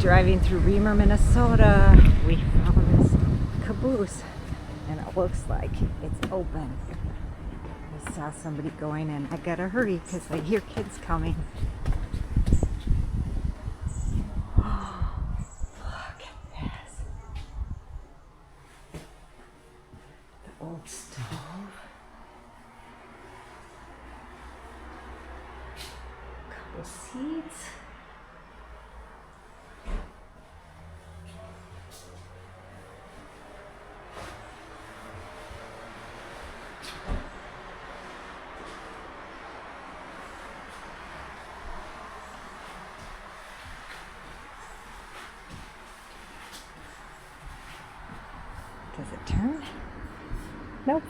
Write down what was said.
driving through Remer, Minnesota, we found this caboose and it looks like it's open. I saw somebody going in. I gotta hurry because I hear kids coming. Oh, look at this. The old stove. Couple seats. Does it turn? Nope.